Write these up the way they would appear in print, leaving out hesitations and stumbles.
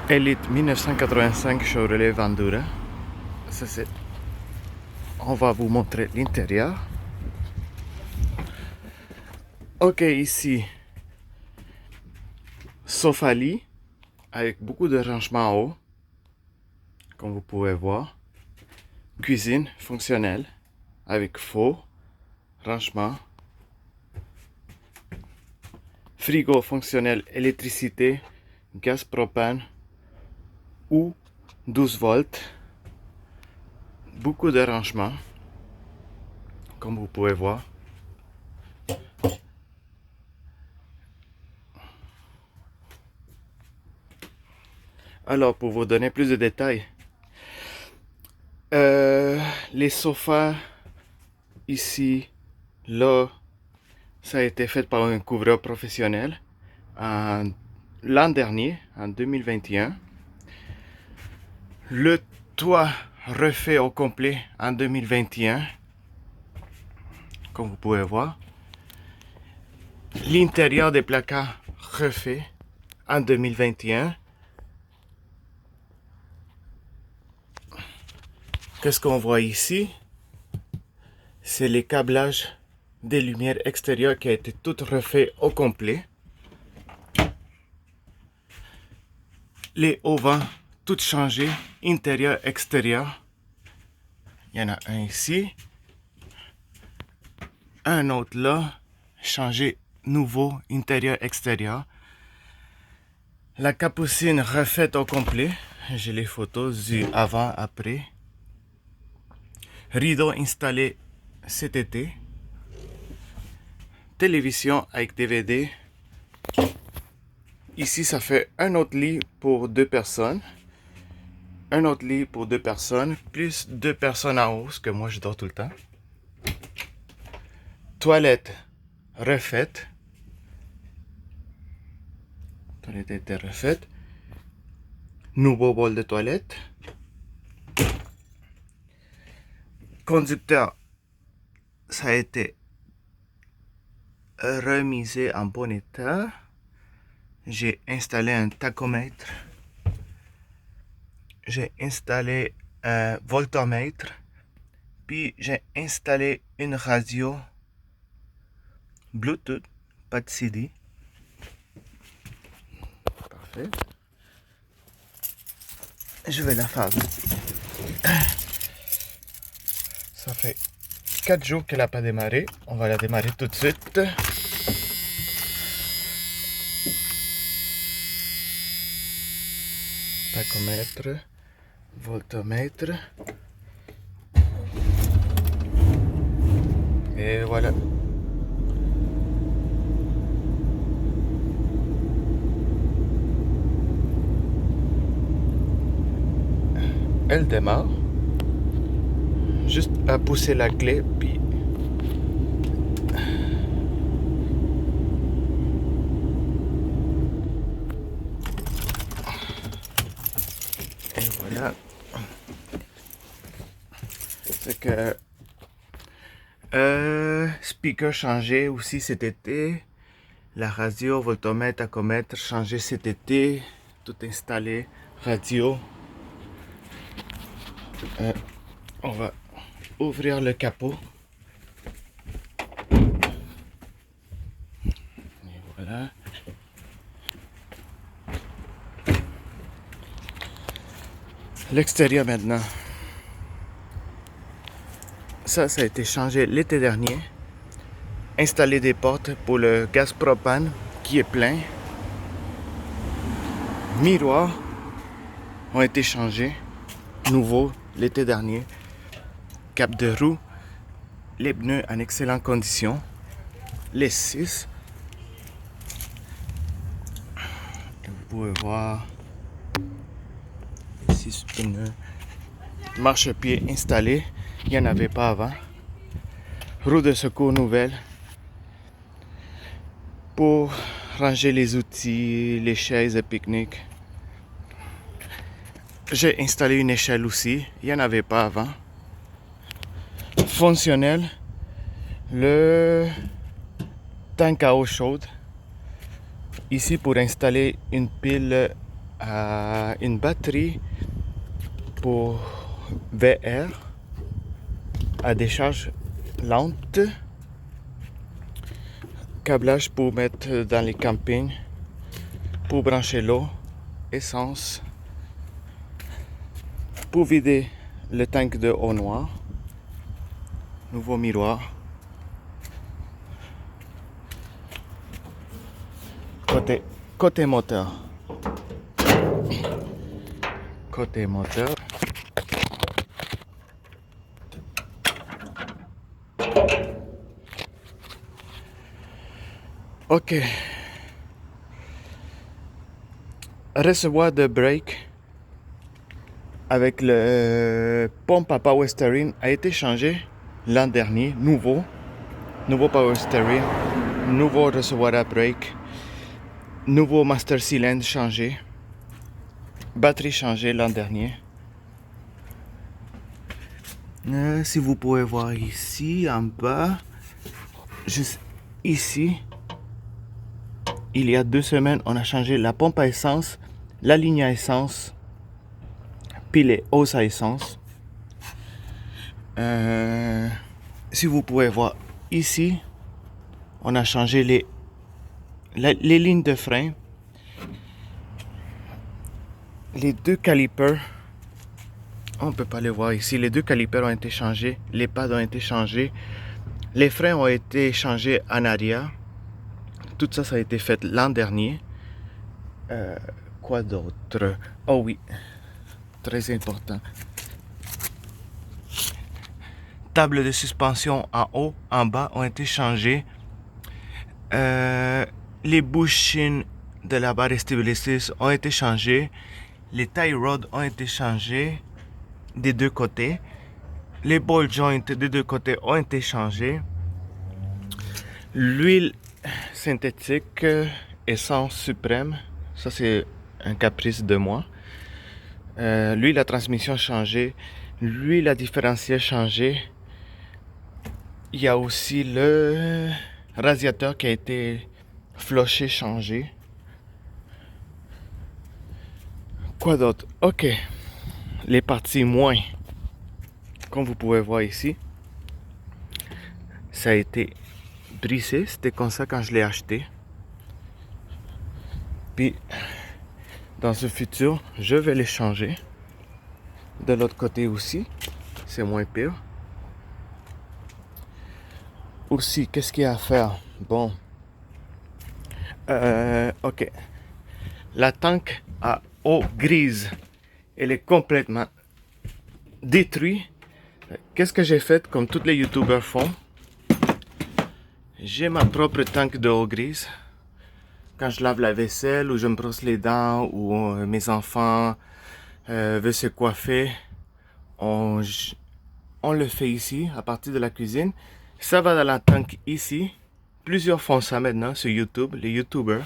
Elite 1985 Chevrolet Vandura. Ça c'est. On va vous montrer l'intérieur. Ok, ici, sofa lit avec beaucoup de rangements en haut, comme vous pouvez voir. Cuisine fonctionnelle avec four, rangement. Frigo fonctionnel électricité, gaz propane ou 12 volts. Beaucoup de rangements, comme vous pouvez voir. Alors, pour vous donner plus de détails, les sofas ici, là, ça a été fait par un couvreur professionnel l'an dernier, en 2021. Le toit refait au complet en 2021, comme vous pouvez voir. L'intérieur des placards refait en 2021. Qu'est-ce qu'on voit ici? C'est les câblages des lumières extérieures qui a été tout refait au complet. Les auvents, tout changé, intérieur, extérieur. Il y en a un ici. Un autre là, changé, nouveau, intérieur, extérieur. La capucine refaite au complet. J'ai les photos du avant, après. Rideau installé cet été. Télévision avec DVD. Ici, ça fait un autre lit pour 2 personnes. Un autre lit pour 2 personnes, plus 2 personnes en haut, parce que moi je dors tout le temps. Toilette refaite. Toilette était refaite. Nouveau bol de toilette. Conducteur, ça a été remisé en bon état. J'ai installé un tachomètre. J'ai installé un voltomètre. Puis j'ai installé une radio Bluetooth, pas de CD. Parfait. Je vais la faire. Ça fait 4 jours qu'elle n'a pas démarré. On va la démarrer tout de suite. Tachomètre, voltomètre. Et voilà. Elle démarre. Juste à pousser la clé, puis et voilà. C'est que speaker changé aussi cet été. La radio, voltomètre, tachomètre changé cet été. Tout installé. Radio. On va ouvrir le capot. Et voilà. L'extérieur maintenant. Ça a été changé l'été dernier. Installer des portes pour le gaz propane qui est plein. Miroirs ont été changés. Nouveau l'été dernier. Cap de roue. Les pneus en excellente condition. Les 6. Vous pouvez voir 6 pneus. Marchepied installé. Il n'y en avait pas avant. Roue de secours nouvelle. Pour ranger les outils, les chaises de pique-nique. J'ai installé une échelle aussi. Il n'y en avait pas avant. Fonctionnel. Le tank à eau chaude. Ici pour installer une pile une batterie pour VR à décharge lente, câblage pour mettre dans les campings, pour brancher l'eau, essence, pour vider le tank de eau noire, nouveau miroir, côté moteur. Côté moteur. Ok. Réservoir de brake avec le pompe à power steering a été changé l'an dernier. Nouveau power steering, nouveau réservoir à brake, nouveau master cylinder changé, batterie changée l'an dernier. Si vous pouvez voir ici en bas, juste ici, il y a 2 semaines, on a changé la pompe à essence, la ligne à essence, puis les hausses à essence. Si vous pouvez voir ici, on a changé les lignes de frein, les 2 calipers. On ne peut pas les voir ici. Les 2 calipers ont été changés, les pads ont été changés, les freins ont été changés en arrière. Tout ça, ça a été fait l'an dernier. Quoi d'autre? Oh oui, très important. Table de suspension en haut, en bas ont été changées. Les bushings de la barre stabilisatrice ont été changées. Les tie rods ont été changés des 2 côtés. Les ball joints des 2 côtés ont été changés. L'huile synthétique essence suprême, ça c'est un caprice de moi. L'huile à transmission changée, l'huile à différentiel changée. Il y a aussi le radiateur qui a été floché, changé. Quoi d'autre? Ok, les parties moins, comme vous pouvez voir ici, ça a été brisé, c'était comme ça quand je l'ai acheté. Puis dans ce futur, je vais les changer. De l'autre côté aussi, c'est moins pire. Aussi, qu'est-ce qu'il y a à faire? Bon, ok, la tank à eau grise, elle est complètement détruite. Qu'est-ce que j'ai fait comme tous les youtubeurs font? J'ai ma propre tank de eau grise. Quand je lave la vaisselle ou je me brosse les dents ou mes enfants veulent se coiffer, on le fait ici à partir de la cuisine. Ça va dans la tank ici. Plusieurs font ça maintenant sur YouTube. Les youtubers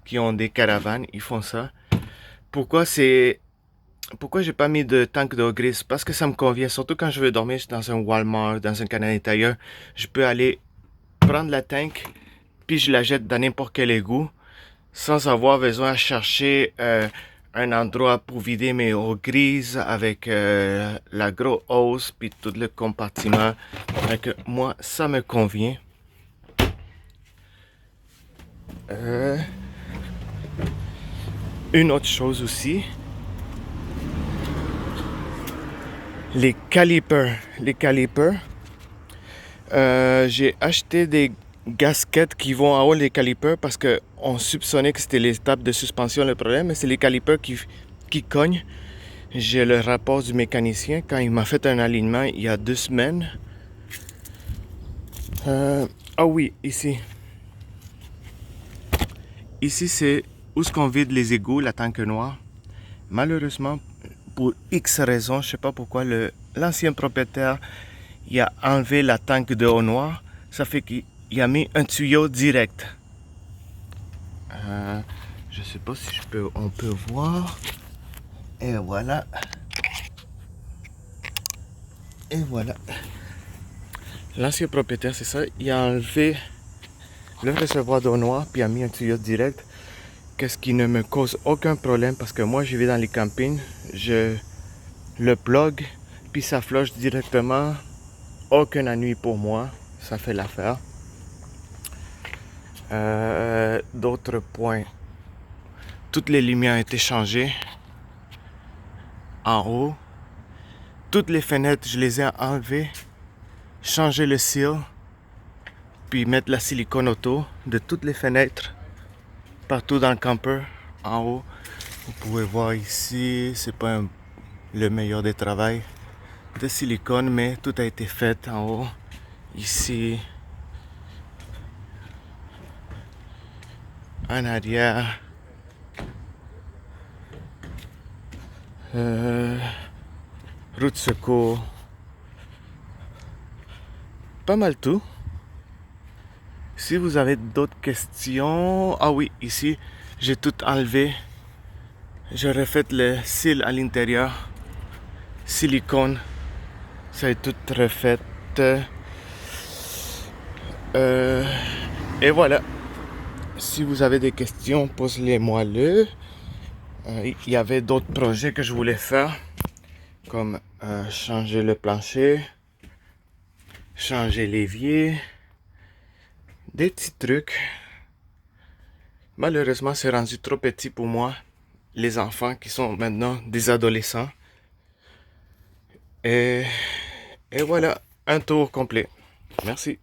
qui ont des caravanes, ils font ça. Pourquoi j'ai pas mis de tank d'eau grise? Parce que ça me convient, surtout quand je veux dormir dans un Walmart, dans un Canadian Tire. Je peux aller prendre la tank, puis je la jette dans n'importe quel égout, sans avoir besoin de chercher un endroit pour vider mes eaux grises avec la grosse hose, puis tout le compartiment. Donc, moi, ça me convient. Une autre chose aussi, les calipers. J'ai acheté des gasquettes qui vont en haut des calipers parce qu'on soupçonnait que c'était les tables de suspension le problème, mais c'est les calipers qui cognent. J'ai le rapport du mécanicien quand il m'a fait un alignement il y a 2 semaines. Ah oui, ici. Ici, c'est où est-ce qu'on vide les égouts, la tank noire. Malheureusement, pour X raisons, je ne sais pas pourquoi, l'ancien propriétaire il a enlevé la tank de eau noire. Ça fait qu'il a mis un tuyau direct. Je sais pas si on peut voir. Et voilà. Et voilà. L'ancien propriétaire, c'est ça. Il a enlevé le réservoir d'eau noire puis a mis un tuyau direct. qu'est-ce qui ne me cause aucun problème parce que moi je vais dans les campings, je le plug, puis ça flush directement, aucun ennui pour moi, ça fait l'affaire. D'autres points, toutes les lumières ont été changées en haut, toutes les fenêtres je les ai enlevées, changé le seal, puis mettre la silicone auto de toutes les fenêtres partout dans le camper en haut. Vous pouvez voir ici, c'est pas le meilleur des travaux de silicone, mais tout a été fait en haut. Ici, en arrière, roue de secours, pas mal tout. Si vous avez d'autres questions, ah oui, ici, j'ai tout enlevé. J'ai refait le cil à l'intérieur, silicone, ça est tout refait. Et voilà. Si vous avez des questions, posez-les-moi-le. Il y avait d'autres projets que je voulais faire, comme changer le plancher, changer l'évier, des petits trucs. Malheureusement, c'est rendu trop petit pour moi, les enfants qui sont maintenant des adolescents. Et voilà, un tour complet. Merci.